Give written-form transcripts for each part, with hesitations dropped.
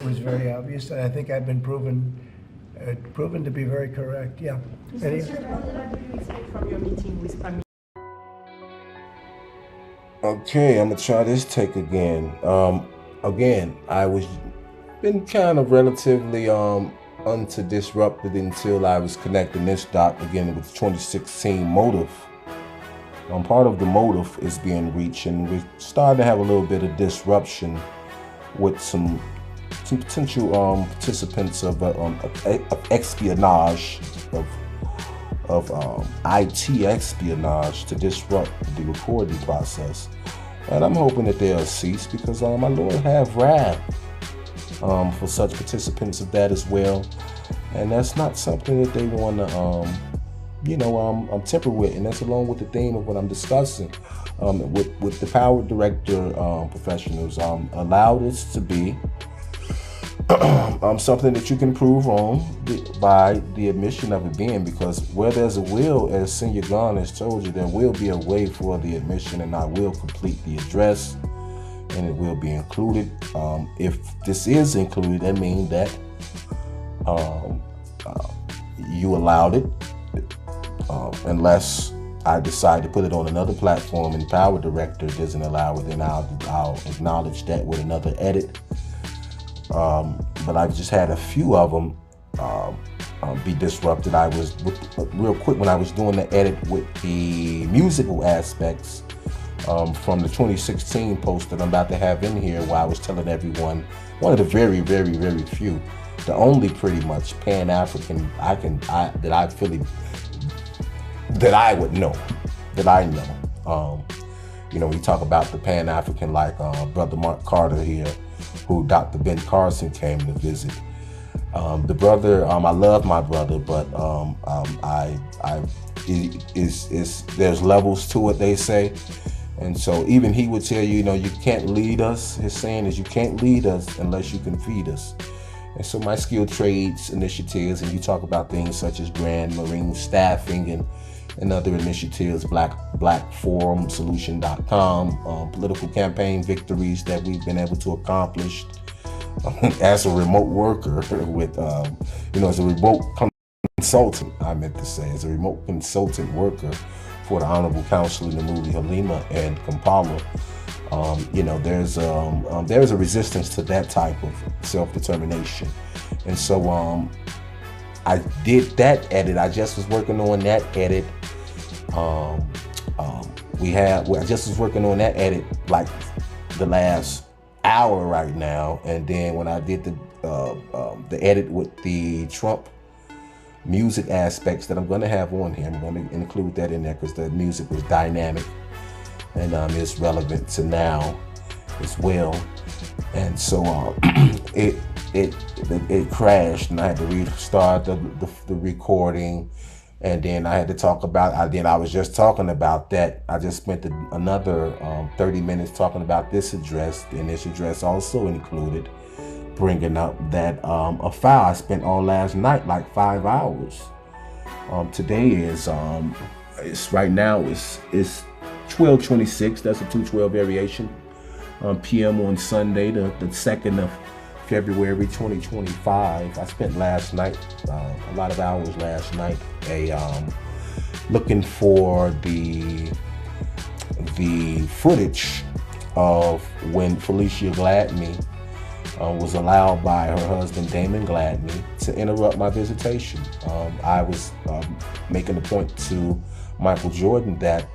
was very obvious, and I think I've been proven to be very correct. Yeah. Any- Mr. President, what do you expect from your meeting with Prime Okay, I'm gonna try this take again. Again, I was been kind of relatively disrupted until I was connecting this dot again with 2016 motive. Part of the motive is being reached, and we started to have a little bit of disruption with some potential participants of espionage of IT espionage to disrupt the recording process. And I'm hoping that they'll cease because my Lord have wrath for such participants of that as well. And that's not something that they want to, temper with. And that's along with the theme of what I'm discussing with the power director professionals. Allow this to be something that you can improve on by the admission of it being, because where there's a will, as Senior Gunn has told you, there will be a way for the admission, and I will complete the address and it will be included. If this is included, that means that you allowed it, unless I decide to put it on another platform and Power Director doesn't allow it, then I'll acknowledge that with another edit. But I've just had a few of them be disrupted. I was real quick when I was doing the edit with the musical aspects from the 2016 post that I'm about to have in here, where I was telling everyone, one of the very, very, very few, the only pretty much Pan-African that I know. We talk about the Pan-African like Brother Mark Carter here, who Dr. Ben Carson came to visit. The brother, I love my brother, but there's levels to it, they say. And so even he would tell you, you can't lead us. His saying is, you can't lead us unless you can feed us. And so my skilled trades initiatives, and you talk about things such as Grand Marine Staffing and other initiatives, blackforumsolution.com, political campaign victories that we've been able to accomplish as a remote worker with, as a remote consultant, I meant to say, as a remote consultant worker for the Honorable Counselor Namuli Halima and Kampala. There's a resistance to that type of self-determination. And so I did that edit. I just was working on that edit. I just was working on that edit like the last hour right now. And then when I did the edit with the Trump music aspects that I'm going to have on here, I'm going to include that in there because the music was dynamic and it's relevant to now as well. And so it crashed, and I had to restart the recording. And then I had to talk about, I was just talking about that. I just spent another 30 minutes talking about this address, and this address also included bringing up that a file I spent all last night, like 5 hours. Today is, right now it's 12:26, that's a 212 variation, PM on Sunday, the 2nd of February 2025. I spent last night, a lot of hours last night, looking for the footage of when Felicia Gladney was allowed by her husband Damon Gladney to interrupt my visitation. I was making a point to Michael Jordan that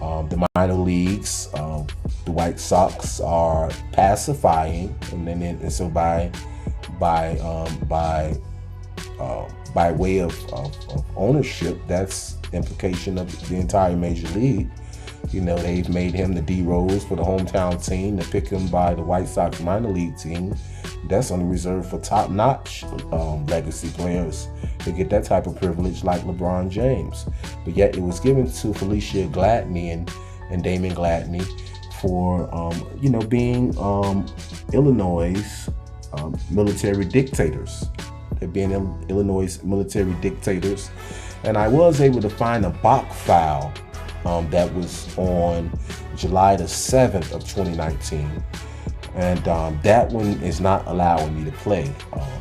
the minor leagues, the White Sox are pacifying, and so by way of ownership, that's implication of the entire major league. They've made him the D Rose for the hometown team, to pick him by the White Sox minor league team. That's only reserved for top-notch legacy players to get that type of privilege, like LeBron James. But yet it was given to Felicia Gladney and Damon Gladney for being Illinois military dictators. They're being Illinois military dictators. And I was able to find a Bach file that was on July the 7th of 2019. And that one is not allowing me to play.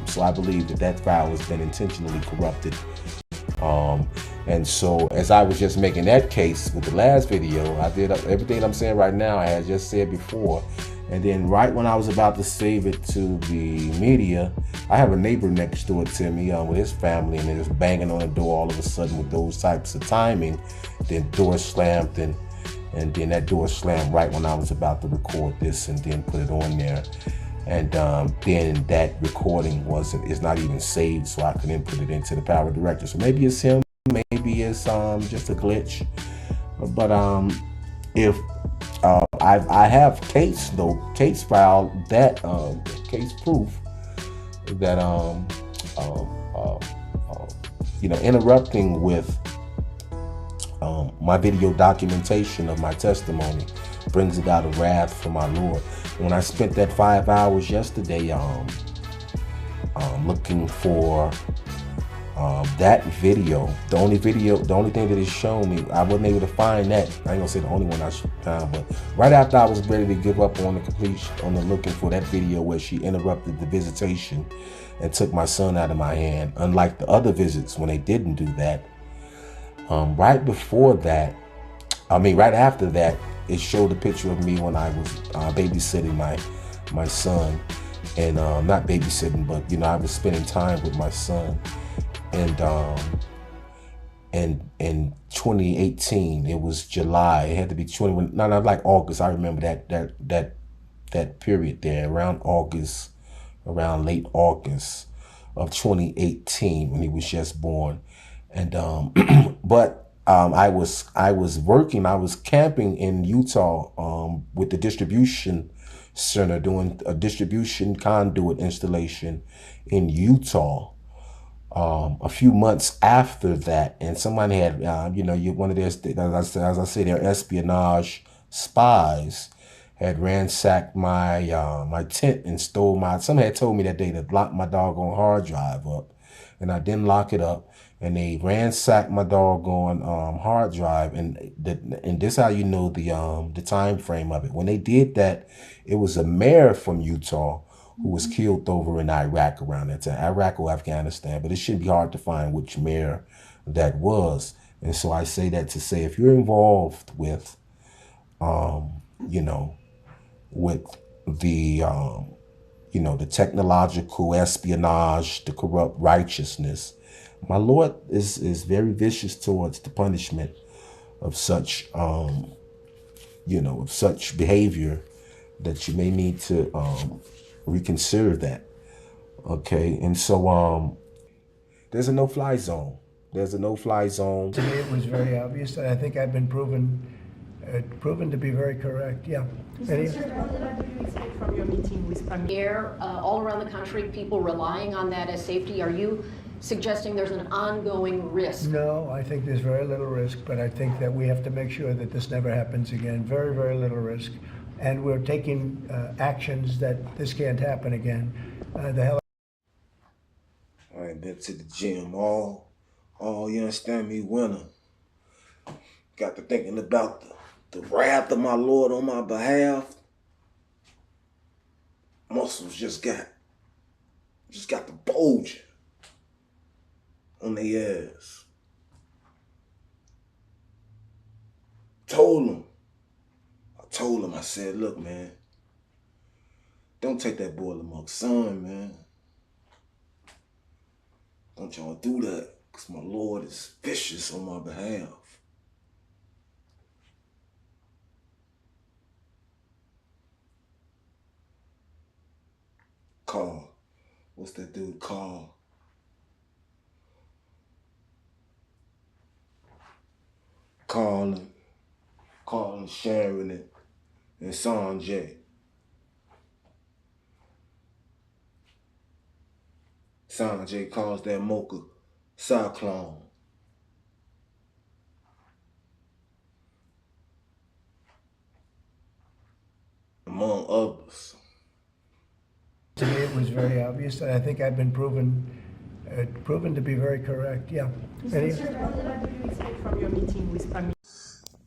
So I believe that file has been intentionally corrupted. And so as I was just making that case with the last video, I did everything I'm saying right now I had just said before. And then right when I was about to save it to the media, I have a neighbor next door to me with his family, and they're just banging on the door all of a sudden with those types of timing. Then door slammed, and then that door slammed right when I was about to record this and then put it on there. And then that recording is not even saved, so I couldn't put it into the Power Director. So maybe it's him, maybe it's just a glitch. But if I have case file that case proof that interrupting with my video documentation of my testimony brings about a wrath from my Lord. When I spent that 5 hours yesterday looking for that video, the only thing that is shown me, I wasn't able to find that. I ain't gonna say the only one I found, but right after I was ready to give up on the looking for that video where she interrupted the visitation and took my son out of my hand, unlike the other visits when they didn't do that. Right after that, it showed a picture of me when I was babysitting my son, and not babysitting, but I was spending time with my son. And in 2018, it was July. It had to be like August. I remember that period there, around late August of 2018 when he was just born. And but I was camping in Utah with the distribution center, doing a distribution conduit installation in Utah. A few months after that, and somebody had, one of their, as I say, their espionage spies had ransacked my tent and stole somebody had told me that they had locked my doggone hard drive up, and I didn't lock it up, and they ransacked my doggone hard drive, and this how you know the time frame of it. When they did that, it was a mayor from Utah who was killed over in Iraq around that time, Iraq or Afghanistan, but it shouldn't be hard to find which mayor that was. And so I say that to say, if you're involved with, with the, the technological espionage, the corrupt righteousness, my Lord is very vicious towards the punishment of such, of such behavior, that you may need to, reconsider that. Okay, and so there's a no-fly zone. There's a no-fly zone. To me, it was very obvious, and I think I've been proven to be very correct. Yeah. What do you expect from your meeting with family? All around the country, people relying on that as safety. Are you suggesting there's an ongoing risk? No, I think there's very little risk, but I think that we have to make sure that this never happens again. Very, very little risk. And we're taking actions that this can't happen again. I ain't been to the gym all you understand me, winter. Got to thinking about the wrath of my Lord on my behalf. Muscles just got the bulge on their ass. Told him, I said, look, man, don't take that boy amongst son, man. Don't y'all do that, because my Lord is vicious on my behalf. Carl. What's that dude, Carl? Carl and Sharon and Sanjay. Sanjay calls that Mocha Cyclone. Among others. To me, it was very obvious, and I think I've been proven to be very correct. Yeah. What do you expect from your meeting with family?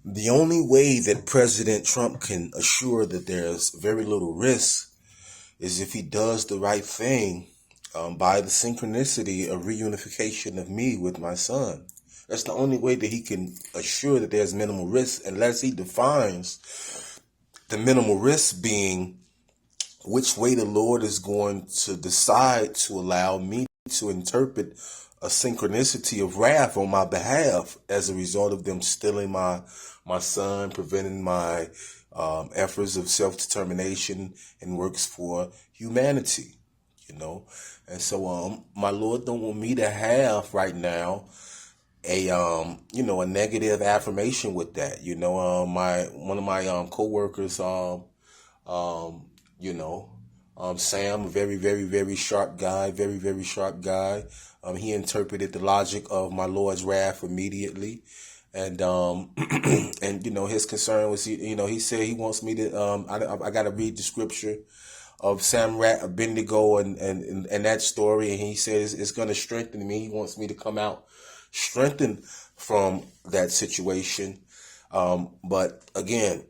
The only way that President Trump can assure that there's very little risk is if he does the right thing by the synchronicity of reunification of me with my son. That's the only way that he can assure that there's minimal risk, unless he defines the minimal risk being which way the Lord is going to decide to allow me to interpret a synchronicity of wrath on my behalf as a result of them stealing my son, preventing my efforts of self-determination and works for humanity, you know. And so my Lord don't want me to have right now a a negative affirmation with that. You know, one of my co-workers, Sam, a very, very, very sharp guy, very, very sharp guy. He interpreted the logic of my Lord's wrath immediately. And, and, his concern was, he said he wants me to, I got to read the scripture of Samrat Abednego and that story. And he says it's going to strengthen me. He wants me to come out strengthened from that situation. But again,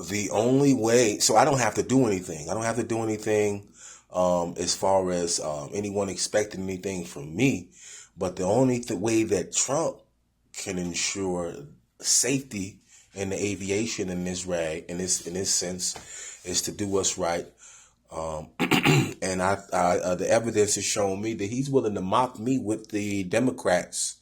the only way, so I don't have to do anything. I don't have to do anything as far as anyone expecting anything from me. But the only way that Trump can ensure safety in the aviation in this sense is to do what's right. And the evidence has shown me that he's willing to mock me with the Democrats.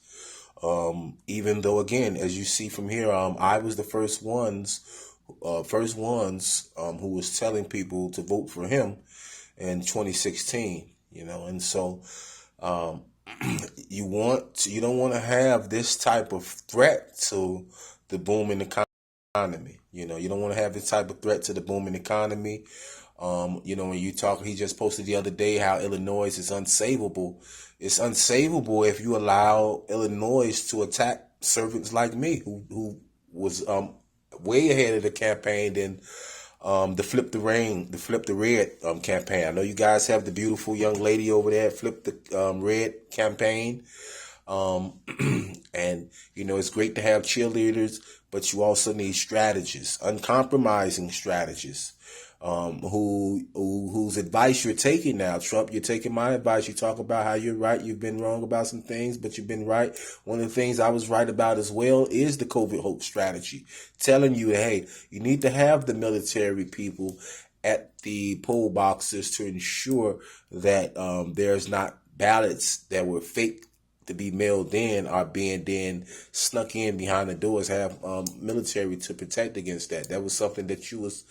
Even though, again, as you see from here, I was the first ones who was telling people to vote for him in 2016, and so you don't want to have this type of threat to the booming economy. You don't want to have this type of threat to the booming economy. When you talk, he just posted the other day how Illinois is unsavable. It's unsavable if you allow Illinois to attack servants like me, who was way ahead of the campaign than the Flip the Red campaign. I know you guys have the beautiful young lady over there at Flip the Red campaign. And, it's great to have cheerleaders, but you also need strategists, uncompromising strategists. Whose advice you're taking now, Trump. You're taking my advice. You talk about how you're right. You've been wrong about some things, but you've been right. One of the things I was right about as well is the COVID hoax strategy, telling you, hey, you need to have the military people at the poll boxes to ensure that there's not ballots that were fake to be mailed in are being then snuck in behind the doors, have military to protect against that. That was something that you was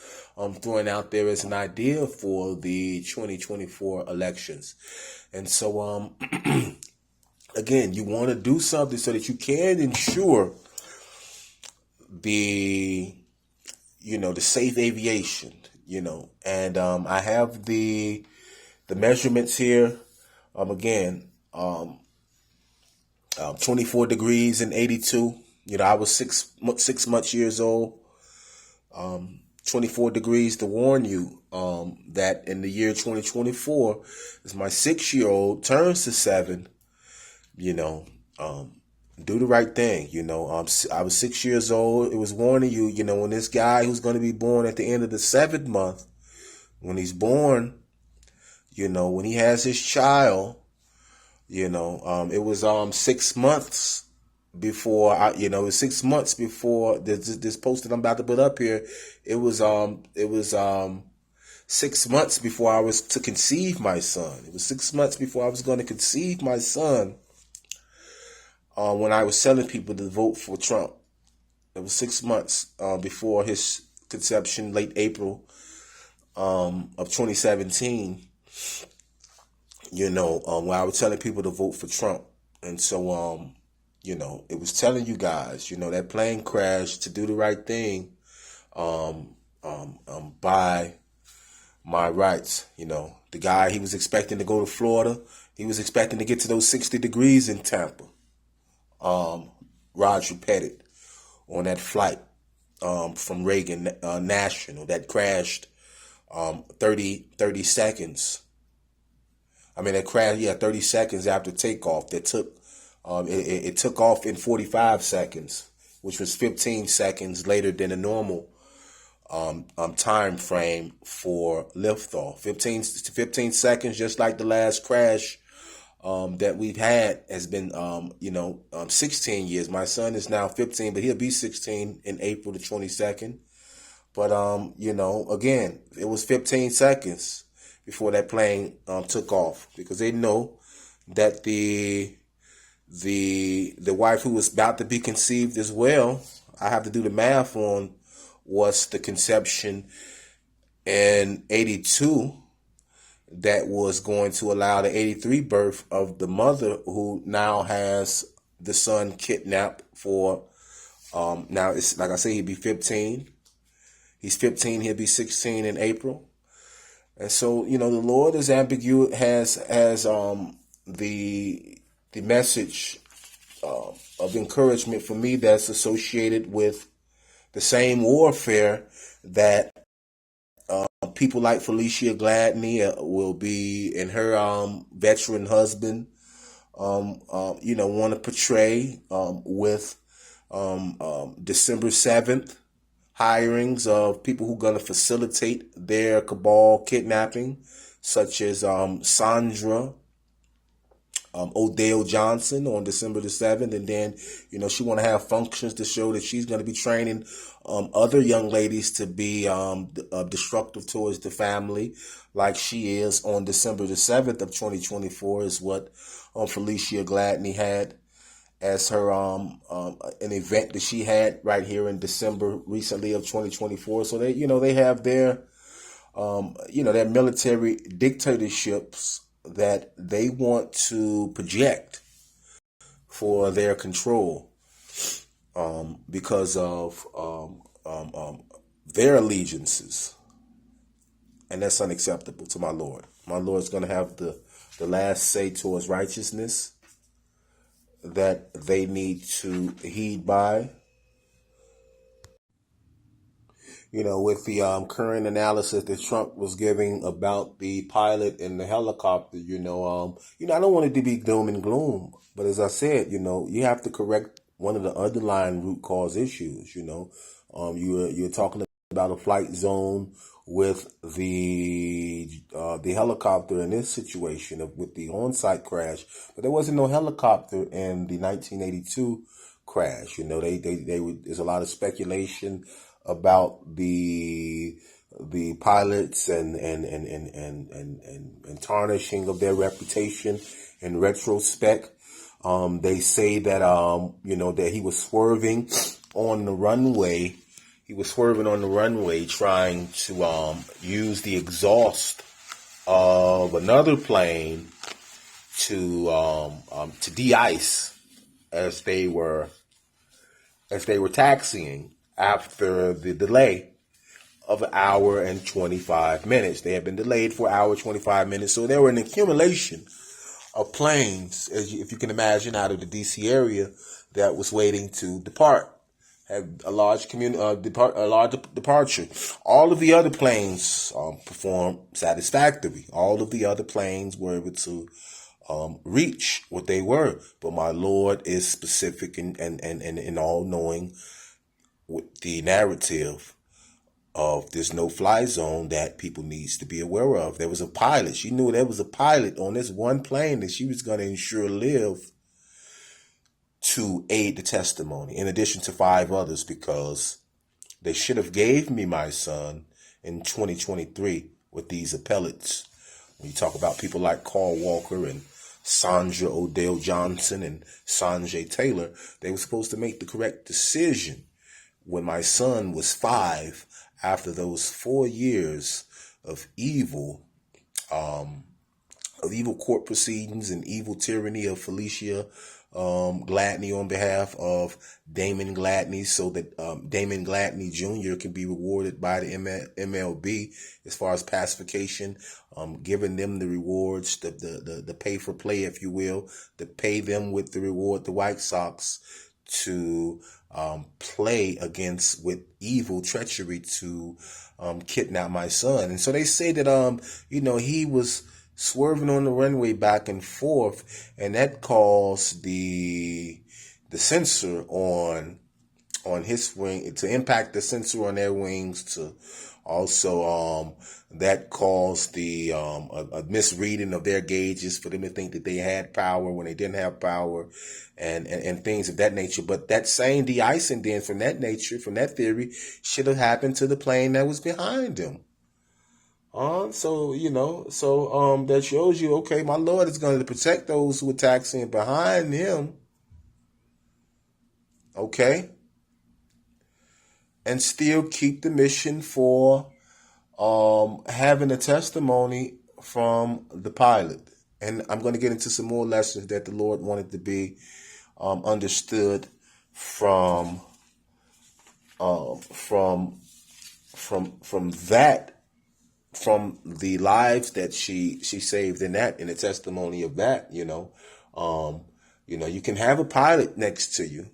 throwing out there as an idea for the 2024 elections. And so, again, you want to do something so that you can ensure the safe aviation, and I have the measurements here. 24 degrees and 82. I was six months years old. 24 degrees to warn you that in the year 2024, as my 6-year-old turns to 7, do the right thing. I was 6 years old. It was warning you, when this guy who's going to be born at the end of the 7th month, when he's born, when he has his child, it was 6 months before it was 6 months before this post that I'm about to put up here. It was 6 months before I was to conceive my son. It was 6 months before I was going to conceive my son. When I was telling people to vote for Trump, it was 6 months before his conception, late April of 2017. When I was telling people to vote for Trump. And so, it was telling you guys, that plane crash to do the right thing, by my rights. The guy, he was expecting to go to Florida. He was expecting to get to those 60 degrees in Tampa. Roger Pettit on that flight, from Reagan National that crashed, 30 seconds. That crash, 30 seconds after takeoff. That took, it took off in 45 seconds, which was 15 seconds later than a normal time frame for liftoff. 15 seconds, just like the last crash that we've had has been 16 years. My son is now 15, but he'll be 16 in April the 22nd. But again, it was 15 seconds before that plane took off, because they know that the wife who was about to be conceived as well, I have to do the math on what's the conception in 82 that was going to allow the 83 birth of the mother, who now has the son kidnapped for now it's like I say, he'd be 15. He's 15, he'll be 16 in April. And so, the Lord is ambiguous, has the message of encouragement for me that's associated with the same warfare that people like Felicia Gladney will be, and her veteran husband want to portray with December 7th hirings of people who are going to facilitate their cabal kidnapping, such as Sandra Odell Johnson on December the 7th. And then, she want to have functions to show that she's going to be training other young ladies to be destructive towards the family, like she is on December the 7th of 2024, is what Felicia Gladney had as her an event that she had right here in December recently of 2024. So they have their their military dictatorships that they want to project for their control because of their allegiances. And that's unacceptable to my Lord. My Lord's going to have the last say towards righteousness that they need to heed by. With the current analysis that Trump was giving about the pilot and the helicopter, I don't want it to be doom and gloom. But as I said, you have to correct one of the underlying root cause issues. You're talking about a flight zone with the helicopter in this situation with the on-site crash, but there wasn't no helicopter in the 1982 crash. There's a lot of speculation about the pilots and tarnishing of their reputation in retrospect. They say that that he was swerving on the runway. He was swerving on the runway trying to use the exhaust of another plane to de-ice as they were taxiing after the delay of an hour and 25 minutes. They had been delayed for an hour, 25 minutes. So there were an accumulation of planes, if you can imagine, out of the DC area that was waiting to depart. Had a large departure. All of the other planes performed satisfactorily. All of the other planes were able to reach what they were. But my Lord is specific and all-knowing with the narrative of this no-fly zone that people needs to be aware of. There was a pilot. She knew there was a pilot on this one plane that she was going to ensure live to aid the testimony, in addition to 5 others, because they should have gave me my son in 2023 with these appellates. When you talk about people like Carl Walker and Sandra Odell Johnson and Sanjay Taylor, they were supposed to make the correct decision when my son was 5, after those 4 years of evil court proceedings and evil tyranny of Felicia Gladney on behalf of Damon Gladney, so that Damon Gladney Jr. can be rewarded by the MLB as far as pacification, giving them the rewards, the pay for play, if you will, to pay them with the reward the White Sox to play against with evil treachery to kidnap my son. And so they say that he was swerving on the runway back and forth, and that caused the sensor on on his wing, to impact the sensor on their wings, to also that caused the a misreading of their gauges for them to think that they had power when they didn't have power, and things of that nature. But that same de-icing then from that nature, from that theory, should have happened to the plane that was behind them. So that shows you, okay, my Lord is going to protect those who are taxiing behind him. Okay. And still keep the mission for having a testimony from the pilot. And I'm going to get into some more lessons that the Lord wanted to be understood from the lives that she saved in the testimony of that. You can have a pilot next to you,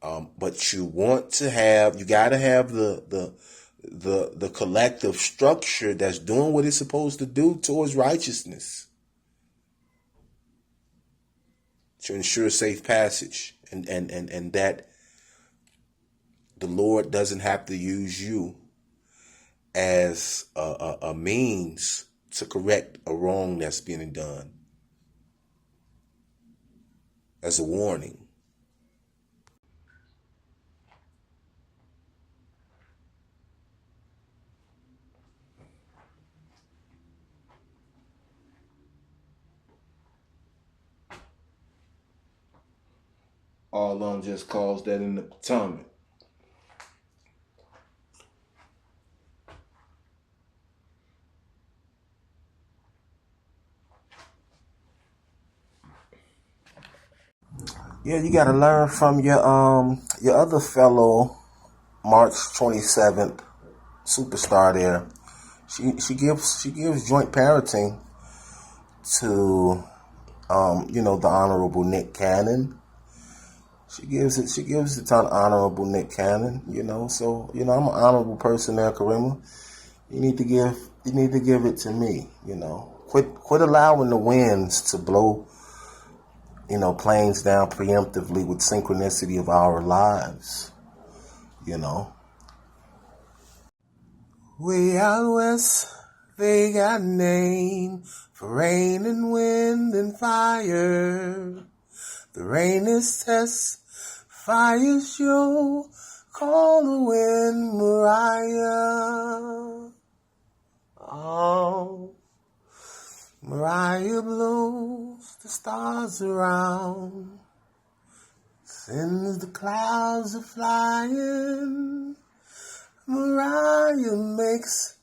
but you got to have the collective structure that's doing what it's supposed to do towards righteousness, to ensure safe passage, and that the Lord doesn't have to use you as a means to correct a wrong that's being done, as a warning. All along just caused that in the Potomac. Yeah, you got to learn from your other fellow March 27th superstar there. She gives joint parenting to the Honorable Nick Cannon. She gives it to Honorable Nick Cannon. So I'm an honorable person there, Karima. You need to give it to me. Quit allowing the winds to blow planes down preemptively with synchronicity of our lives. Way out west, they got a name for rain and wind and fire. The rain is test, fire show, call the wind Mariah. Oh, Mariah blows the stars around, sends the clouds a flying. Mariah makes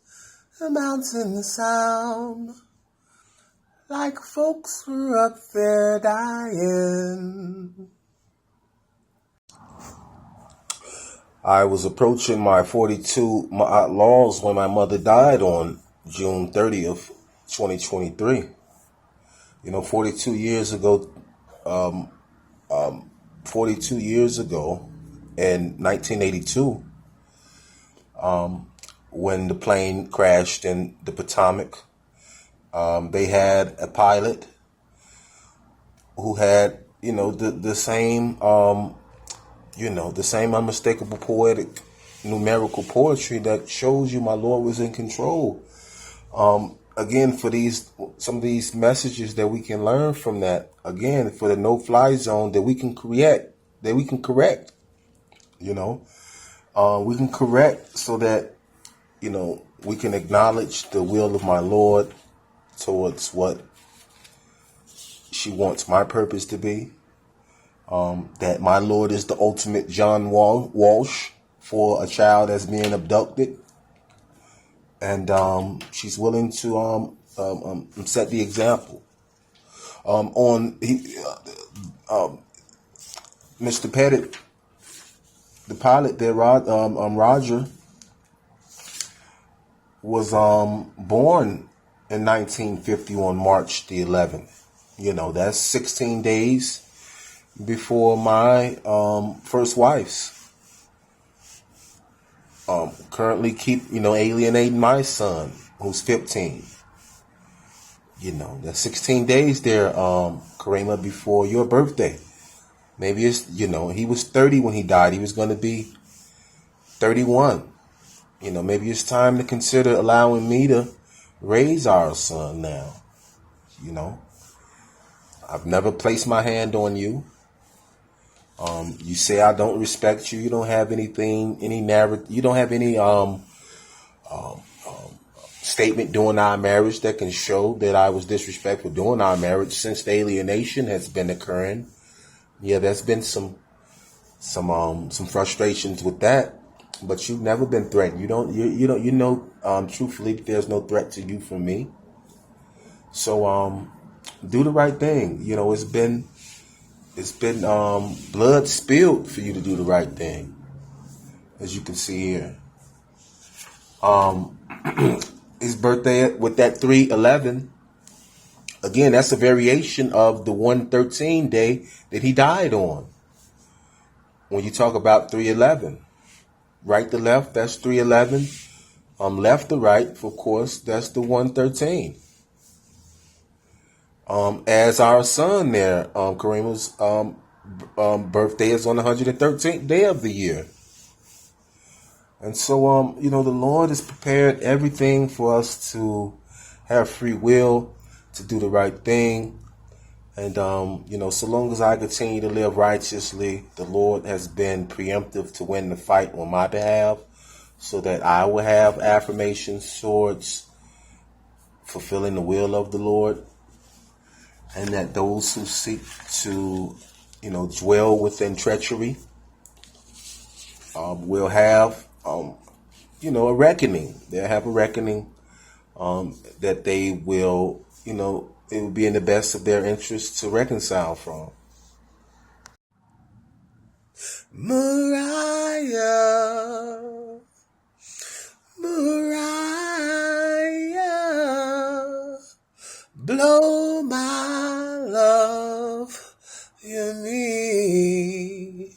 the mountains sound like folks were up there dying. I was approaching my 42 laws when my mother died on June 30th, 2023. 42 years ago, 42 years ago in 1982, when the plane crashed in the Potomac, they had a pilot who had, the same, the same unmistakable poetic numerical poetry that shows you my Lord was in control. Again, for some of these messages that we can learn from that, again, for the no-fly zone that we can correct, we can correct so that, we can acknowledge the will of my Lord towards what she wants my purpose to be. That my Lord is the ultimate John Walsh for a child that's being abducted. And she's willing to set the example. Mr. Pettit, the pilot there, Roger, was born in 1950 on March the 11th. That's 16 days before my first wife's. Currently alienating my son, who's 15. That's 16 days there, Karima, before your birthday. Maybe it's, he was 30 when he died. He was going to be 31. Maybe it's time to consider allowing me to raise our son now. I've never placed my hand on you. You say I don't respect you. You don't have anything, any narrative. You don't have any statement during our marriage that can show that I was disrespectful during our marriage, since the alienation has been occurring. Yeah, there's been some frustrations with that, but you've never been threatened. Truthfully, there's no threat to you from me. So, do the right thing. It's been blood spilled for you to do the right thing, as you can see here. His birthday with that 3/11. Again, that's a variation of the 113 day that he died on. When you talk about 3/11, right to left, that's 3/11. Left to right, of course, that's the 113. As our son there, Karima's birthday is on the 113th day of the year. And so, the Lord has prepared everything for us to have free will, to do the right thing. And, so long as I continue to live righteously, the Lord has been preemptive to win the fight on my behalf, so that I will have affirmations towards fulfilling the will of the Lord. And that those who seek to, dwell within treachery will have, a reckoning. They'll have a reckoning that they will, it will be in the best of their interest to reconcile from. Mariah, blow my love in me.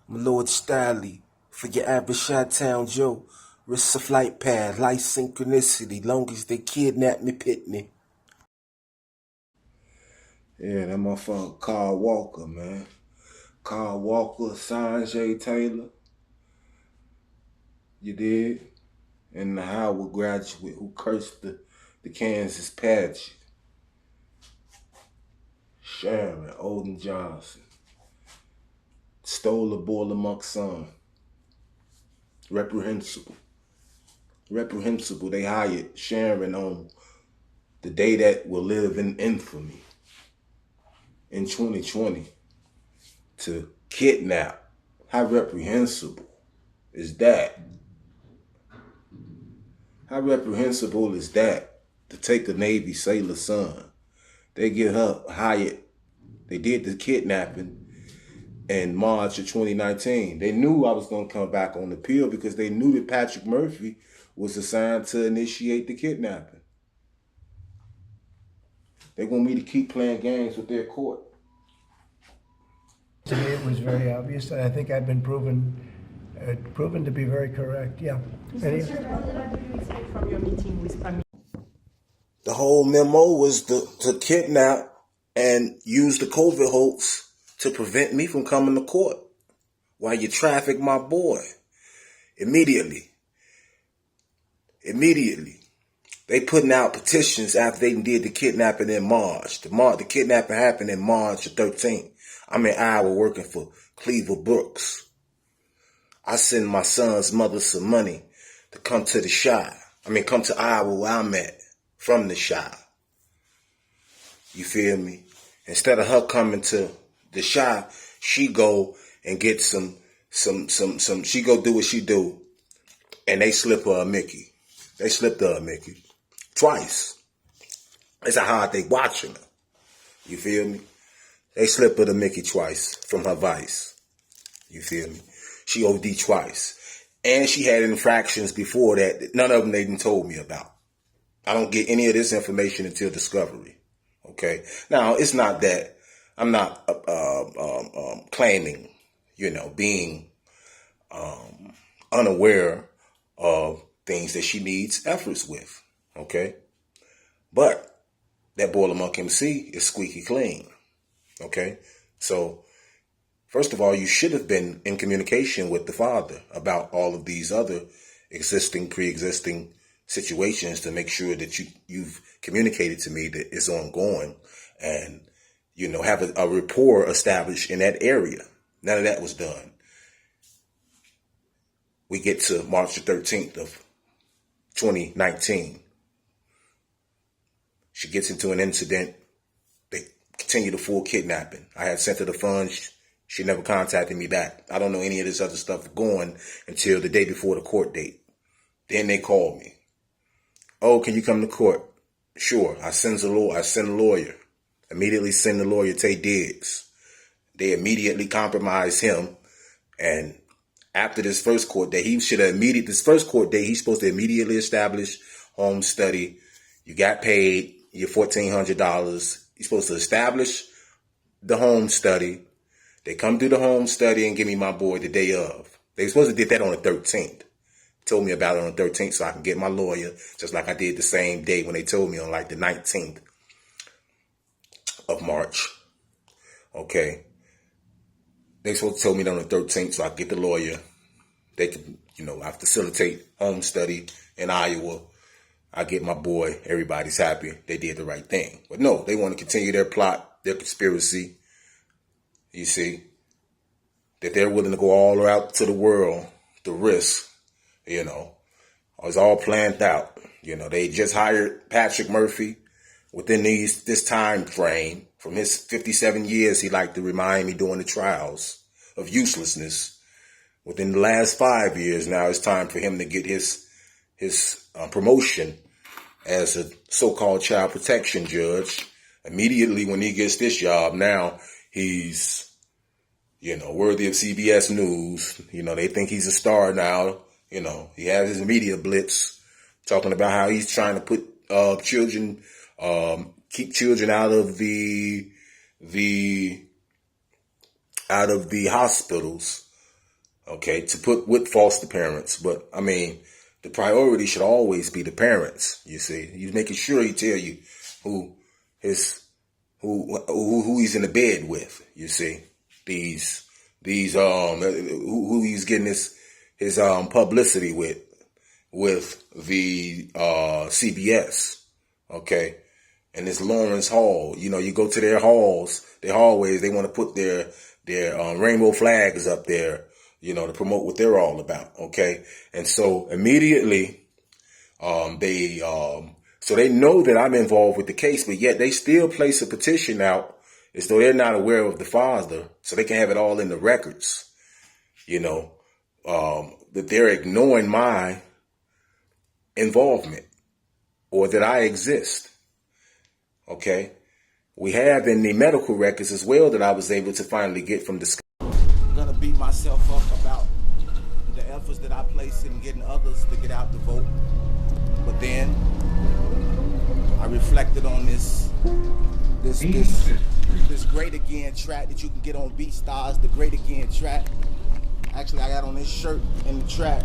My Lord Stiley, for your average Chi-Town Joe. Risk a flight pad, life synchronicity, long as they kidnap me, Pitney. Yeah, that motherfucker Carl Walker, man. Carl Walker, Sanjay Taylor. You did? And the Howard graduate who cursed the Kansas Pageant. Sharon Olden Johnson. Stole the ball amongst son. Reprehensible. They hired Sharon on the day that will live in infamy in 2020 to kidnap. How reprehensible is that? How reprehensible is that to take a Navy sailor's son? They get her hired. They did the kidnapping in March of 2019. They knew I was going to come back on the appeal because they knew that Patrick Murphy was assigned to initiate the kidnapping. They want me to keep playing games with their court. To me, it was very obvious. I think I've been proven to be very correct. Yeah. Mr. President, what do you expect from your meeting with PAMI? The whole memo was to kidnap and use the COVID hoax to prevent me from coming to court while you traffic my boy. Immediately. They putting out petitions after they did the kidnapping in March. The kidnapping happened in March the 13th. I'm in Iowa working for Cleaver Brooks. I send my son's mother some money to come to the Chi. Come to Iowa where I'm at, from the Chi. You feel me? Instead of her coming to the Chi, she go and get some, she go do what she do, and they slip her a Mickey. They slipped her a Mickey. Twice. That's how hard they watching her. You feel me? They slipped her the Mickey twice from her vice. You feel me? She OD twice. And she had infractions before that none of them they even told me about. I don't get any of this information until discovery. Okay? Now, it's not that I'm not claiming, being unaware of things that she needs efforts with. Okay? But that boiler monk MC is squeaky clean. Okay? So, first of all, you should have been in communication with the father about all of these other pre-existing situations to make sure that you've communicated to me that it's ongoing and, have a rapport established in that area. None of that was done. We get to March the 13th of 2019. She gets into an incident. They continue the full kidnapping. I had sent her the funds. She never contacted me back. I don't know any of this other stuff going until the day before the court date. Then they called me. Oh, can you come to court? Sure. I send a lawyer. Immediately send the lawyer Tay Diggs. They immediately compromise him. And after this first court date, he's supposed to immediately establish home study. You got paid your $1,400. You're supposed to establish the home study. They come do the home study and give me my boy the day of. They were supposed to did that on the 13th. Told me about it on the 13th so I can get my lawyer, just like I did the same day when they told me on like the 19th of March. Okay. They supposed to tell me that on the 13th so I can get the lawyer. They could, I facilitate home study in Iowa. I get my boy. Everybody's happy. They did the right thing. But no, they want to continue their plot, their conspiracy. You see, that they're willing to go all out to the world, the risk, it's all planned out. They just hired Patrick Murphy within this time frame. From his 57 years, he liked to remind me during the trials of uselessness. Within the last 5 years, now it's time for him to get his promotion as a so-called child protection judge. Immediately when he gets this job, now he's, worthy of CBS News. They think he's a star now. He has his media blitz talking about how he's trying to put keep children out of the hospitals. Okay, to put with foster parents. But I mean, the priority should always be the parents. You see, he's making sure he tell you who he's in the bed with. You see, who he's getting his publicity with the CBS. Okay, and it's Lawrence Hall. You go to their hallways. They want to put their rainbow flags up there. To promote what they're all about, okay? And so immediately, they know that I'm involved with the case, but yet they still place a petition out as though they're not aware of the father, so they can have it all in the records, that they're ignoring my involvement or that I exist, okay? We have in the medical records as well that I was able to finally get from the gonna beat myself up about the efforts that I placed in getting others to get out to vote. But then I reflected on this Great Again track that you can get on BeatStars, the Great Again track. Actually, I got on this shirt in the track,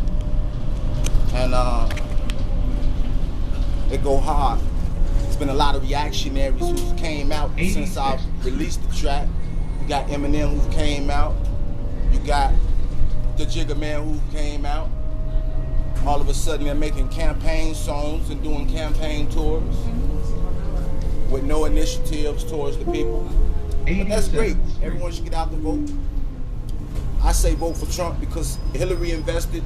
and it go hard. There's been a lot of reactionaries who came out since I released the track. You got Eminem who came out. You got the Jigga Man who came out. All of a sudden they're making campaign songs and doing campaign tours with no initiatives towards the people. But that's great. Everyone should get out to vote. I say vote for Trump because Hillary invested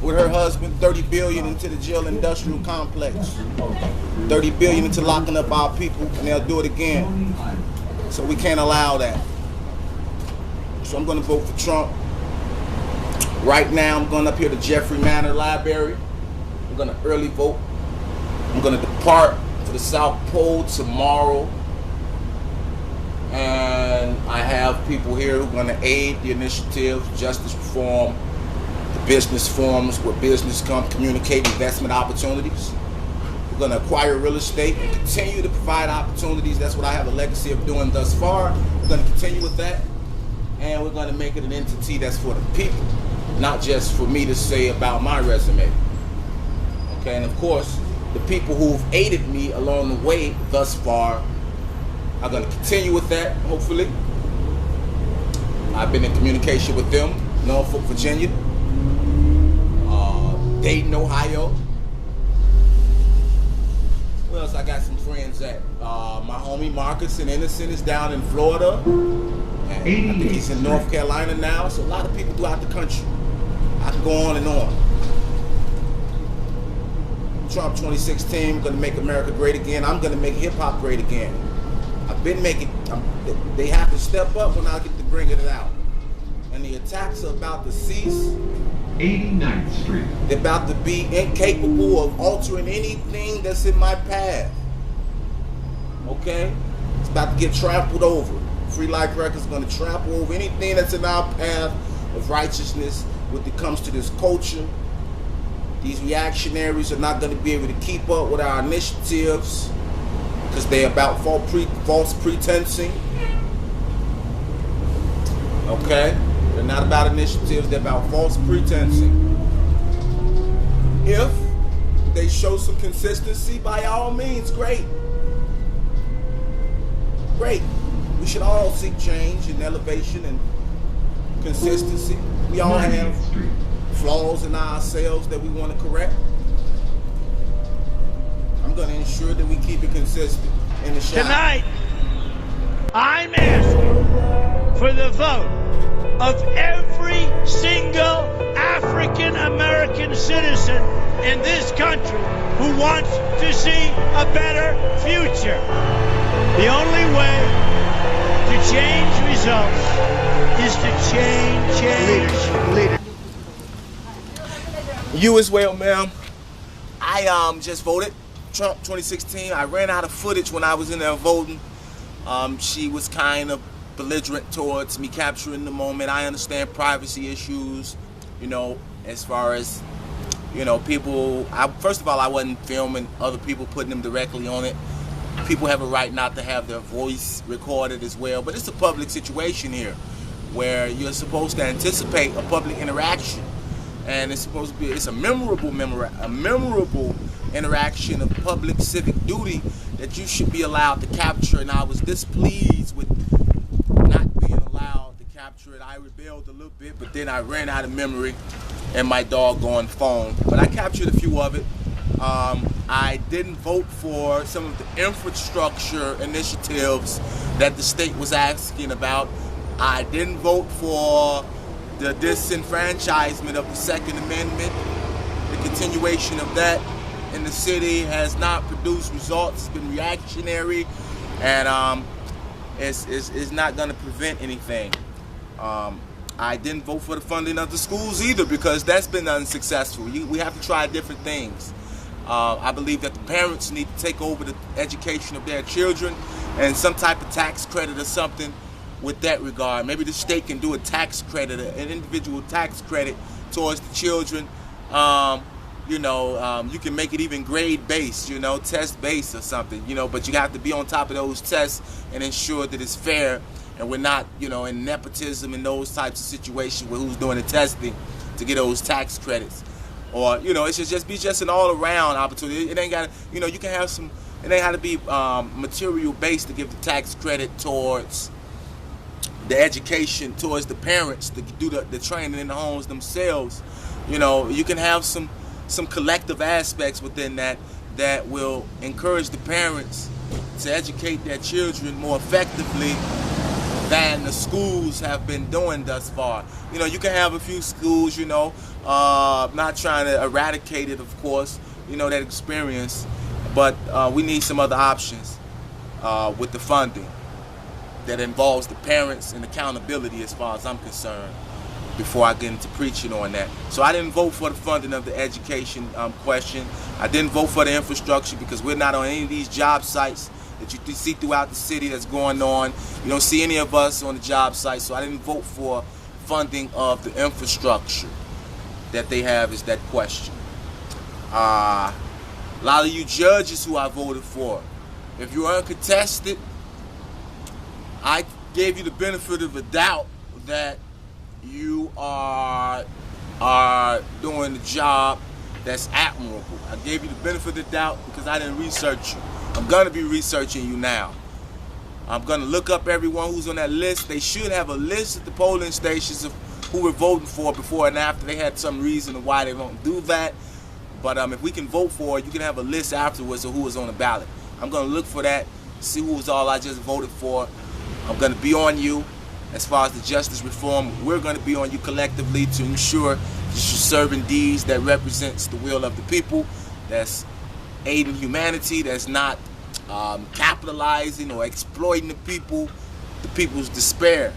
with her husband $30 billion into the jail industrial complex. $30 billion into locking up our people, and they'll do it again. So we can't allow that. So I'm going to vote for Trump. Right now, I'm going up here to Jeffrey Manor Library. I'm going to early vote. I'm going to depart to the South Pole tomorrow. And I have people here who are going to aid the initiative, justice reform, the business forums where business come, communicate investment opportunities. We're going to acquire real estate and continue to provide opportunities. That's what I have a legacy of doing thus far. We're going to continue with that. And we're going to make it an entity that's for the people, not just for me to say about my resume. Okay, and of course, the people who've aided me along the way thus far are going to continue with that, hopefully. I've been in communication with them, Norfolk, Virginia, Dayton, Ohio. Where else I got some friends at? My homie Marcus and Innocent is down in Florida. And I think he's in North Carolina now. So a lot of people throughout the country. I can go on and on. Trump 2016, we're gonna make America great again. I'm gonna make hip hop great again. I've been making, they have to step up when I get to bringing it out. And the attacks are about to cease. 89th Street. They're about to be incapable of altering anything that's in my path. Okay? It's about to get trampled over. Free Life Records is going to trample over anything that's in our path of righteousness when it comes to this culture. These reactionaries are not going to be able to keep up with our initiatives because they're about false pretensing. Okay? They're not about initiatives, they're about false pretensing. If they show some consistency, by all means, great. Great. We should all seek change and elevation and consistency. We all have flaws in ourselves that we want to correct. I'm going to ensure that we keep it consistent in the shop. Tonight, I'm asking for the vote of every single African American citizen in this country who wants to see a better future. The only way to change results is to change leadership. You as well, ma'am. I just voted Trump 2016. I ran out of footage when I was in there voting. She was kind of belligerent towards me capturing the moment. I understand privacy issues, you know, as far as, you know, people. First of all, I wasn't filming other people, putting them directly on it. People have a right not to have their voice recorded as well, but it's a public situation here where you're supposed to anticipate a public interaction, and it's supposed to be, it's a memorable interaction of public civic duty that you should be allowed to capture, and I was displeased with not being allowed to capture it. I rebelled a little bit, but then I ran out of memory in my doggone phone. But I captured a few of it. I didn't vote for some of the infrastructure initiatives that the state was asking about. I didn't vote for the disenfranchisement of the Second Amendment. The continuation of that in the city has not produced results. It's been reactionary, and it's not going to prevent anything. I didn't vote for the funding of the schools either because that's been unsuccessful. We have to try different things. I believe that the parents need to take over the education of their children and some type of tax credit or something with that regard. Maybe the state can do a tax credit, an individual tax credit towards the children. You can make it even grade-based, test-based or something, but you have to be on top of those tests and ensure that it's fair and we're not, in nepotism and those types of situations where who's doing the testing to get those tax credits. Or, it should just be an all-around opportunity. It ain't got to, you can have some, it ain't got to be material-based to give the tax credit towards the education, towards the parents to do the training in the homes themselves. You can have some collective aspects within that will encourage the parents to educate their children more effectively than the schools have been doing thus far. You can have a few schools, not trying to eradicate it, of course, that experience, but we need some other options with the funding that involves the parents and accountability as far as I'm concerned before I get into preaching on that. So I didn't vote for the funding of the education question. I didn't vote for the infrastructure because we're not on any of these job sites that you see throughout the city that's going on. You don't see any of us on the job site, so I didn't vote for funding of the infrastructure that they have is that question. A lot of you judges who I voted for, if you're uncontested, I gave you the benefit of the doubt that you are doing the job that's admirable. I gave you the benefit of the doubt because I didn't research you. I'm going to be researching you now. I'm going to look up everyone who's on that list. They should have a list at the polling stations of who we're voting for before and after. They had some reason why they won't do that. But if we can vote for it, you can have a list afterwards of who was on the ballot. I'm going to look for that, see who was all I just voted for. I'm going to be on you as far as the justice reform. We're going to be on you collectively to ensure that you're serving deeds that represents the will of the people, that's aiding humanity, that's not capitalizing or exploiting the people's despair.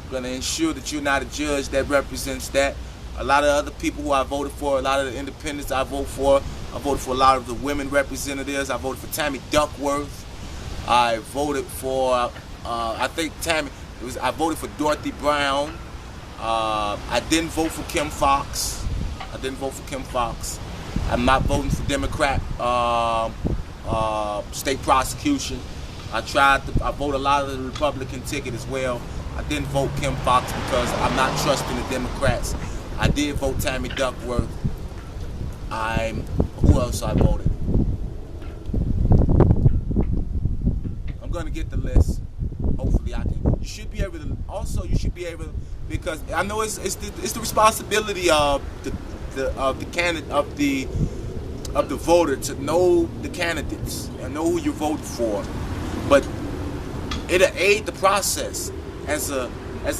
I'm going to ensure that you're not a judge that represents that. A lot of other people who I voted for, a lot of the independents I voted for a lot of the women representatives. I voted for Tammy Duckworth. I voted for, I voted for Dorothy Brown. I didn't vote for Kim Foxx. I'm not voting for Democrat state prosecution. I vote a lot of the Republican ticket as well. I didn't vote Kim Foxx because I'm not trusting the Democrats. I did vote Tammy Duckworth. Who else I voted? I'm gonna get the list. Hopefully I can. You should be able to, because I know it's the responsibility of the candidate of the voter to know the candidates and know who you're voting for. But it'll aid the process as a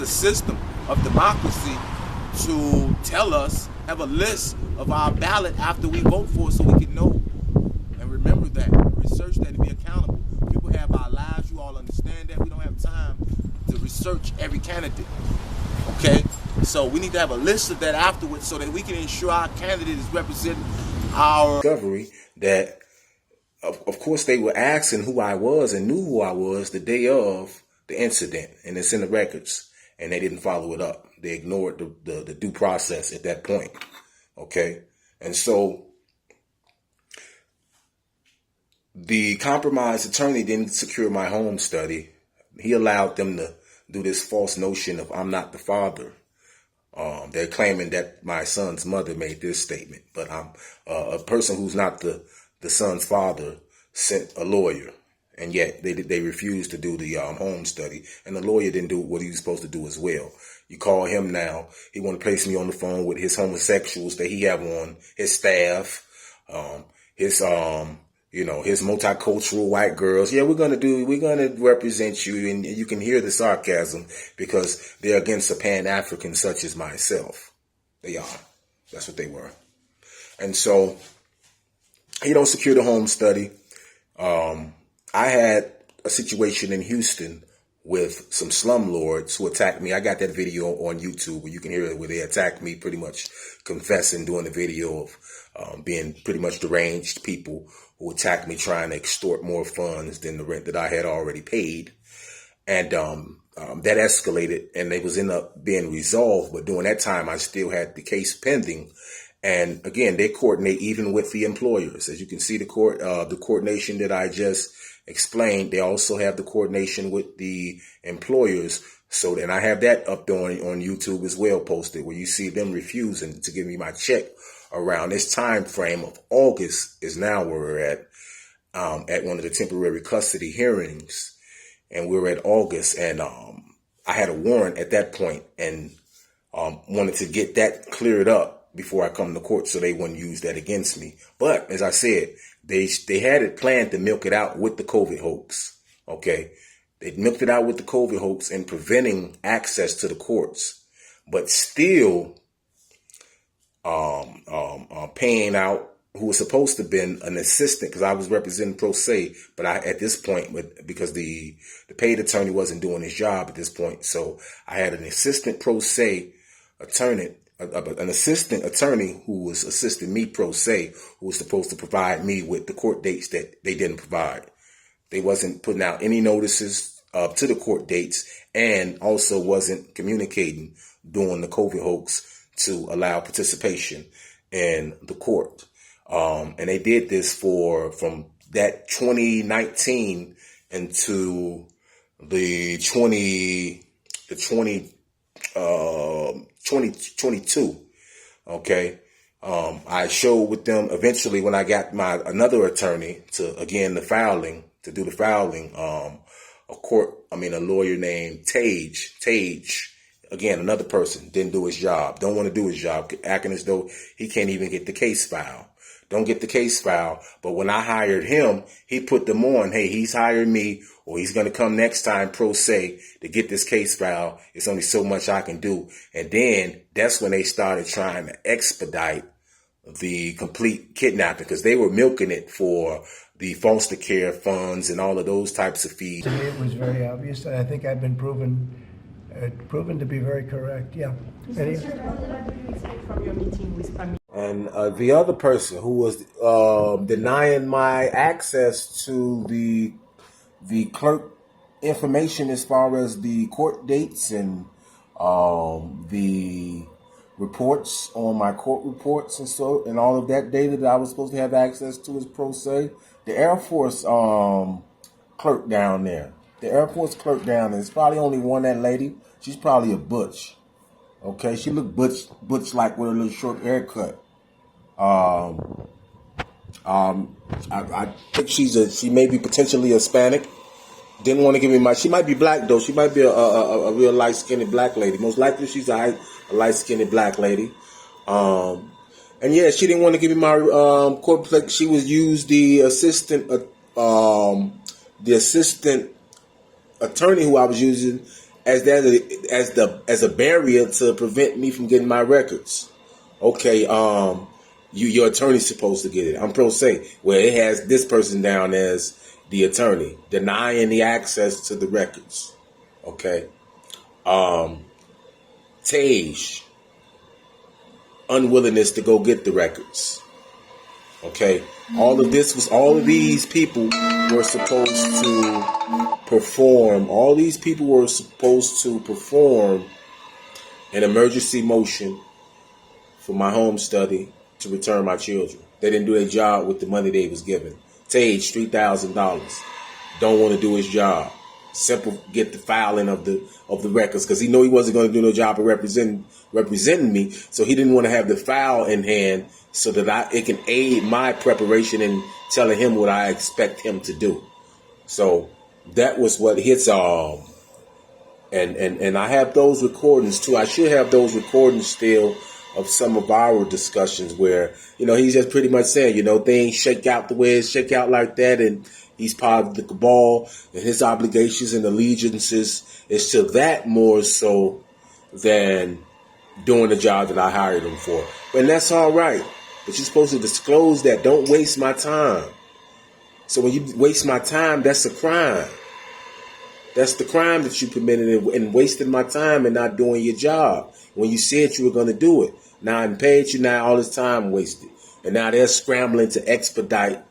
system of democracy to tell us, have a list of our ballot after we vote for it so we can know and remember that, research that, and be accountable. People have our lives, you all understand that. We don't have time to research every candidate, okay? So we need to have a list of that afterwards so that we can ensure our candidate is representing our discovery. That, of course, they were asking who I was and knew who I was the day of the incident, and it's in the records, and they didn't follow it up. They ignored the due process at that point, okay? And so the compromised attorney didn't secure my home study. He allowed them to do this false notion of I'm not the father. They're claiming that my son's mother made this statement, but I'm a person who's not the son's father sent a lawyer, and yet they refused to do the home study, and the lawyer didn't do what he was supposed to do as well. You call him now, he want to place me on the phone with his homosexuals that he have on his staff, his multicultural white girls. Yeah, we're gonna represent you, and you can hear the sarcasm because they're against a Pan-African such as myself. They are. That's what they were. And so he don't secure the home study. I had a situation in Houston with some slumlords who attacked me. I got that video on YouTube where you can hear it, where they attacked me, pretty much confessing, doing the video of being pretty much deranged people who attacked me, trying to extort more funds than the rent that I had already paid. And that escalated, and it was ended up being resolved. But during that time, I still had the case pending. And again, they coordinate even with the employers. As you can see, the coordination that I just explained, they also have the coordination with the employers. So, and I have that up on YouTube as well, posted, where you see them refusing to give me my check around this time frame of August is now where we're at one of the temporary custody hearings. And we were at August, and I had a warrant at that point, and wanted to get that cleared up before I come to court so they wouldn't use that against me. But as I said, they had it planned to milk it out with the COVID hoax. Okay. They milked it out with the COVID hoax and preventing access to the courts, but still paying out who was supposed to have been an assistant, because I was representing pro se, but at this point, because the paid attorney wasn't doing his job at this point, so I had an assistant pro se attorney, an assistant attorney who was assisting me pro se, who was supposed to provide me with the court dates that they didn't provide. They wasn't putting out any notices to the court dates, and also wasn't communicating during the COVID hoax to allow participation in the court. And they did this from that 2019 into the 2022. Okay. I showed with them eventually when I got another attorney to do the filing, a lawyer named Tage, again, another person, didn't do his job, don't want to do his job, acting as though he can't even get the case file. Don't get the case file. But when I hired him, he put them on, hey, he's hired me, or he's going to come next time pro se to get this case file. It's only so much I can do. And then that's when they started trying to expedite the complete kidnapping, because they were milking it for the foster care funds and all of those types of fees. To me, it was very obvious, and I think I've been proven to be very correct. Yeah. Any- What do you expect from your meeting with PAMI? And the other person who was denying my access to the clerk information as far as the court dates and the reports on my court reports and all of that data that I was supposed to have access to as pro se. The Air Force clerk down there. The Air Force clerk down there. It's probably only one, that lady. She's probably a butch. Okay, she looked butch like with a little short haircut. I think she may be potentially Hispanic. Didn't want to give me she might be black though. She might be a real light-skinned black lady. Most likely she's a light-skinned black lady. And yeah, she didn't want to give me my corporate. She was used the assistant attorney who I was using as a barrier to prevent me from getting my records. Okay, your attorney's supposed to get it. I'm pro se. Well, it has this person down as the attorney, denying the access to the records. Okay. Tage, unwillingness to go get the records. Okay. All of these people were supposed to perform. All these people were supposed to perform an emergency motion for my home study to return my children. They didn't do their job with the money they was given. Tage, $3,000. Don't want to do his job. Simple, get the filing of the records, because he knew he wasn't going to do no job of representing me. So he didn't want to have the file in hand so that it can aid my preparation in telling him what I expect him to do. So that was what his and I have those recordings too. I should have those recordings still of some of our discussions where, he's just pretty much saying, things shake out the way it shake out like that, and he's part of the cabal, and his obligations and allegiances is to that more so than doing the job that I hired him for. And that's all right. But you're supposed to disclose that. Don't waste my time. So when you waste my time, that's a crime. That's the crime that you committed in wasting my time and not doing your job when you said you were going to do it. Now I'm paid you, now all this time wasted. And now they're scrambling to expedite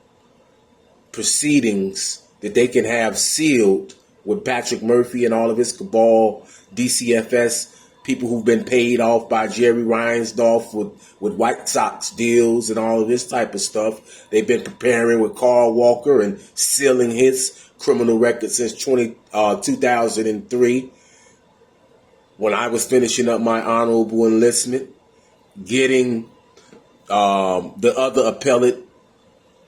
proceedings that they can have sealed with Patrick Murphy and all of his cabal, DCFS, people who've been paid off by Jerry Reinsdorf with White Sox deals and all of this type of stuff. They've been preparing with Carl Walker and sealing his criminal record since 2003, when I was finishing up my honorable enlistment, getting the other appellate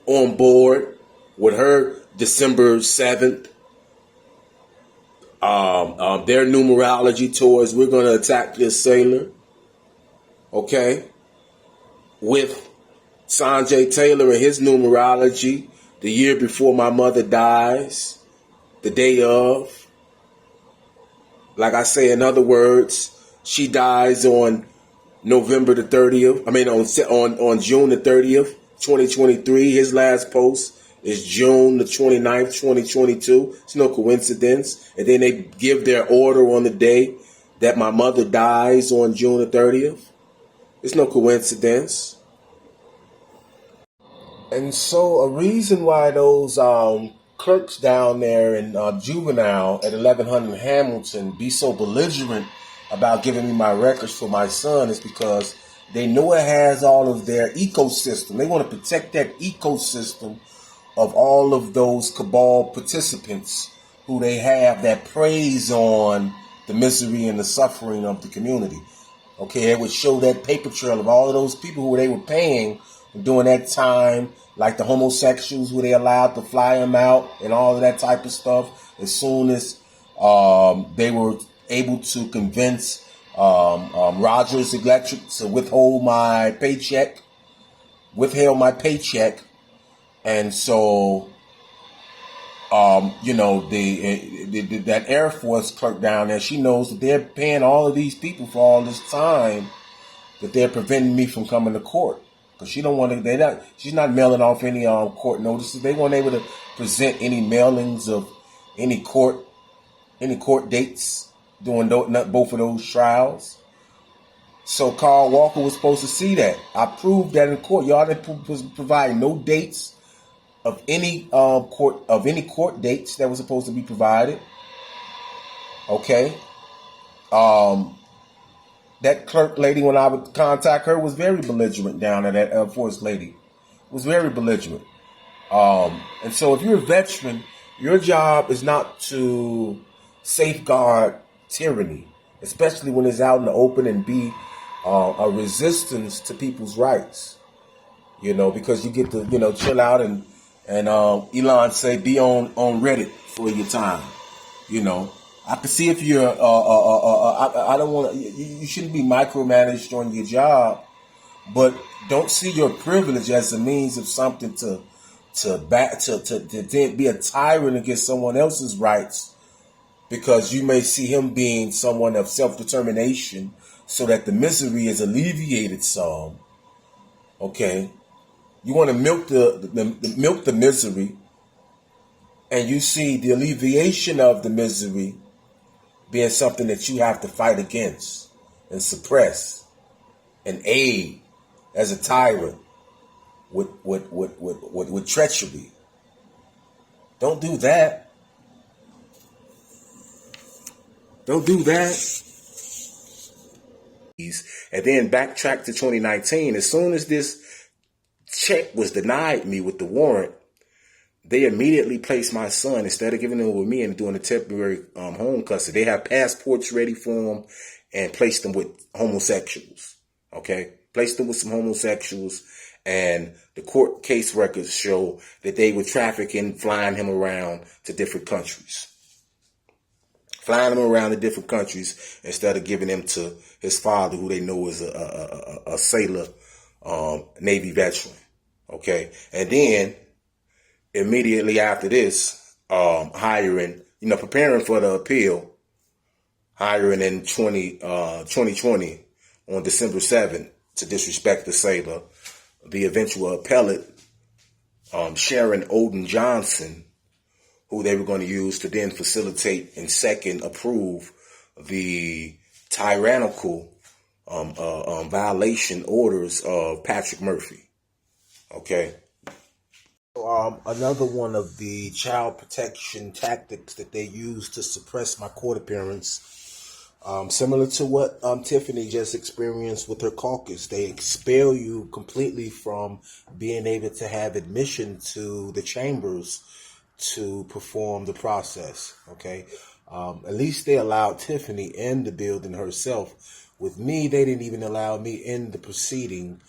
on board with her December 7th. Their numerology towards we're going to attack this sailor, okay, with Sanjay Taylor and his numerology the year before my mother dies, the day of. Like I say, in other words, she dies on November the 30th. I mean, on June the 30th, 2023. His last post is June the 29th, 2022. It's no coincidence. And then they give their order on the day that my mother dies on June the 30th. It's no coincidence. And so a reason why those clerks down there in Juvenile at 1100 Hamilton be so belligerent about giving me my records for my son is because they know it has all of their ecosystem. They want to protect that ecosystem of all of those cabal participants who they have that preys on the misery and the suffering of the community. Okay, it would show that paper trail of all of those people who they were paying during that time, like the homosexuals, who they allowed to fly them out and all of that type of stuff. As soon as they were able to convince Rogers Electric to withheld my paycheck, and so that Air Force clerk down there, she knows that they're paying all of these people for all this time, that they're preventing me from coming to court. Because she don't want to. She's not mailing off any court notices. They weren't able to present any mailings of any court dates during both of those trials. So Carl Walker was supposed to see that. I proved that in court. Y'all didn't provide no dates of any court dates that was supposed to be provided. Okay. That clerk lady, when I would contact her, was very belligerent down at that Air Force lady. Was very belligerent. And so if you're a veteran, your job is not to safeguard tyranny, especially when it's out in the open, and be a resistance to people's rights. Because you get to, chill out and Elon say, be on Reddit for your time. I can see if you're, I don't want to, you shouldn't be micromanaged on your job, but don't see your privilege as a means of something to be a tyrant against someone else's rights, because you may see him being someone of self-determination so that the misery is alleviated some. Okay. You want to milk the misery, and you see the alleviation of the misery being something that you have to fight against and suppress and aid as a tyrant with treachery. Don't do that. Don't do that. And then backtrack to 2019. As soon as this check was denied me with the warrant, they immediately placed my son, instead of giving him with me and doing a temporary home custody, they have passports ready for him and placed them with homosexuals. Okay? Placed them with some homosexuals, and the court case records show that they were trafficking, flying him around to different countries. Flying him around to different countries instead of giving him to his father, who they know is a sailor, Navy veteran. Okay? And then immediately after this, hiring, preparing for the appeal, hiring in 2020 on December 7th to disrespect the sailor, the eventual appellate, Sharon Odin Johnson, who they were going to use to then facilitate and second approve the tyrannical violation orders of Patrick Murphy. Okay. Another one of the child protection tactics that they use to suppress my court appearance, similar to what Tiffany just experienced with her caucus. They expel you completely from being able to have admission to the chambers to perform the process. Okay. At least they allowed Tiffany in the building herself. With me, they didn't even allow me in the proceeding.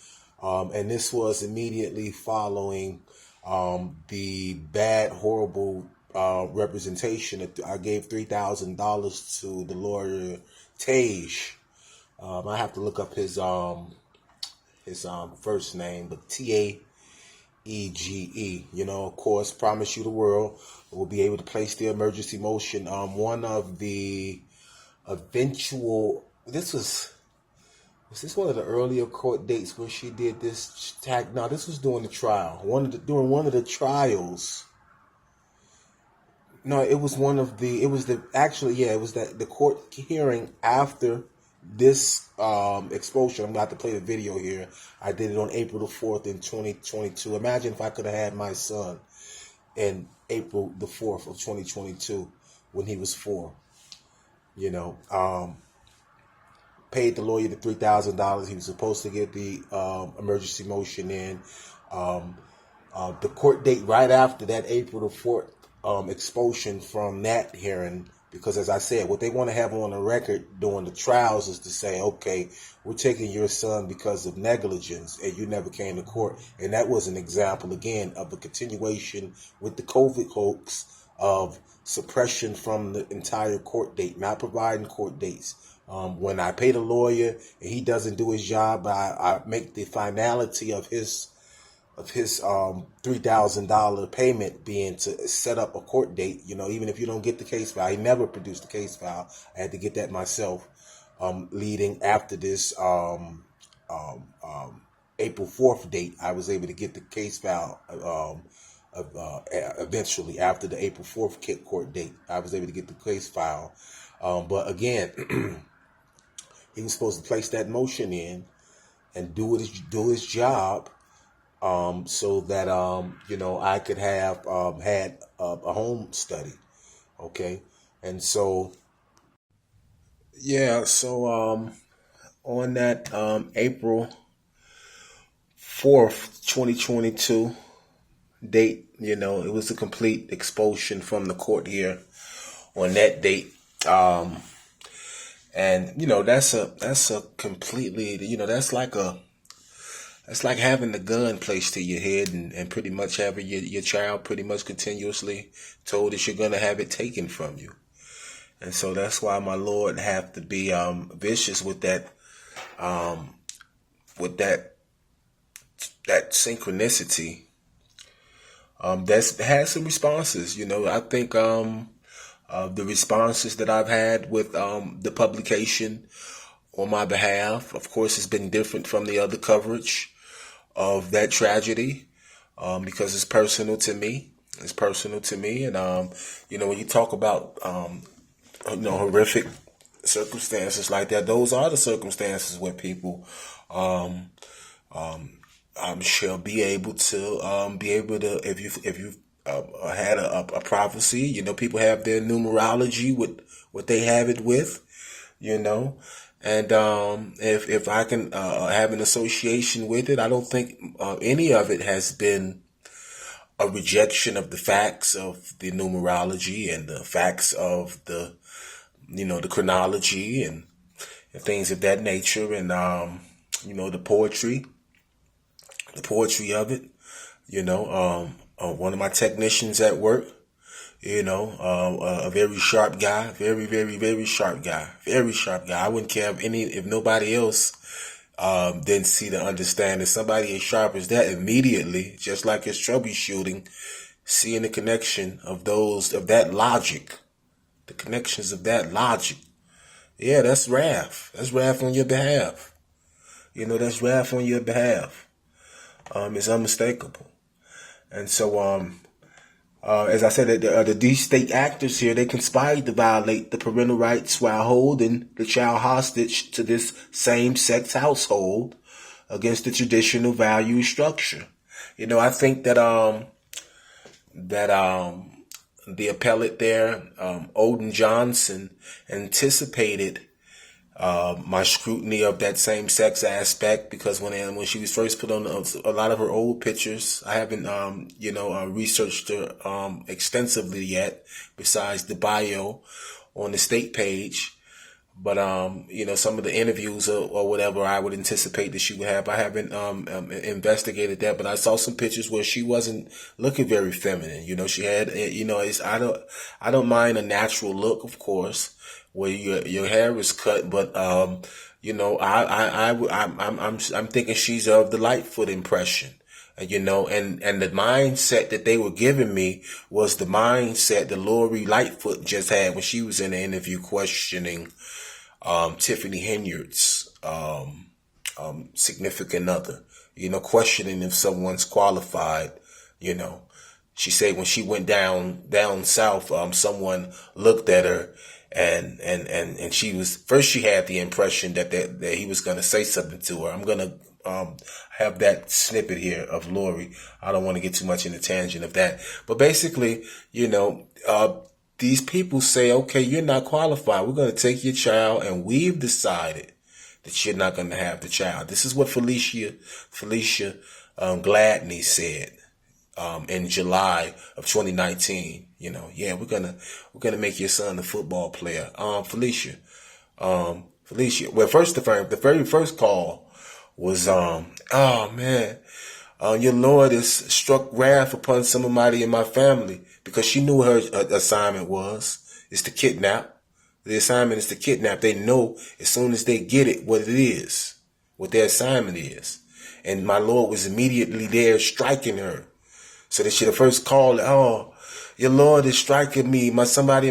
And this was immediately following the bad, horrible representation. I gave $3,000 to the lawyer Tage. I have to look up his first name, but Taege. Of course, promise you the world. We'll be able to place the emergency motion. One of the eventual, was this one of the earlier court dates where she did this tag? No, this was during the trial. During one of the trials. No, it was the court hearing after this exposure. I'm about to play the video here. I did it on April the 4th in 2022. Imagine if I could have had my son in April the 4th of 2022 when he was 4. Paid the lawyer the $3,000. He was supposed to get the emergency motion in. The court date right after that April the 4th expulsion from that hearing Because as I said, what they want to have on the record during the trials is to say, okay, we're taking your son because of negligence and you never came to court. And that was an example, again, of a continuation with the COVID hoax of suppression from the entire court date, not providing court dates. When I pay the lawyer and he doesn't do his job, I make the finality of his $3,000 payment being to set up a court date. Even if you don't get the case file, he never produced the case file. I had to get that myself. Leading after this April 4th date, I was able to get the case file eventually after the April 4th court date. I was able to get the case file. But again, he was supposed to place that motion in and do his job. So that, I could have had a home study. Okay. And so, on that April 4th, 2022 date, it was a complete expulsion from the court here on that date. And, that's a completely, that's like having the gun placed to your head and pretty much having your child pretty much continuously told that you're going to have it taken from you. And so that's why my Lord have to be vicious with that synchronicity. That has some responses. I think the responses that I've had with the publication on my behalf, of course, has been different from the other coverage of that tragedy, because it's personal to me. It's personal to me. And, when you talk about, horrific circumstances like that, those are the circumstances where people, shall be able to, if you've had a prophecy, people have their numerology with what they have it with, and, if I can, have an association with it, I don't think, any of it has been a rejection of the facts of the numerology and the facts of the chronology and things of that nature. And, the poetry of it, one of my technicians at work, a very sharp guy, very, very, very sharp guy, very sharp guy. I wouldn't care if nobody else, didn't see the understanding. Somebody as sharp as that immediately, just like his troubleshooting, seeing the connection of that logic, the connections of that logic. Yeah, that's wrath. That's wrath on your behalf. That's wrath on your behalf. It's unmistakable. And so, as I said, these state actors here, they conspired to violate the parental rights while holding the child hostage to this same-sex household against the traditional value structure. I think that the appellate there, Odin Johnson, anticipated my scrutiny of that same-sex aspect, because when she was first put on a lot of her old pictures, I haven't researched her extensively yet, besides the bio on the state page. But some of the interviews or whatever I would anticipate that she would have, I haven't investigated that. But I saw some pictures where she wasn't looking very feminine. She had I don't mind a natural look, of course, where your hair is cut, but I'm thinking she's of the Lightfoot impression. And the mindset that they were giving me was the mindset that Lori Lightfoot just had when she was in the interview questioning Tiffany Henyard's significant other, questioning if someone's qualified. She said when she went down south, someone looked at her and she had the impression that he was going to say something to her. I'm going to have that snippet here of Lori. I don't want to get too much in the tangent of that, but basically, these people say, okay, you're not qualified. We're going to take your child, and we've decided that you're not going to have the child. This is what Felicia Gladney said. in July of 2019. You know, yeah, we're gonna make your son a football player. Felicia. Well, the very first call was, oh man, your Lord has struck wrath upon somebody in my family, because she knew her assignment is to kidnap. The assignment is to kidnap. They know as soon as they get it what it is, what their assignment is. And my Lord was immediately there striking her. So that she the first call, oh, your Lord is striking me. Somebody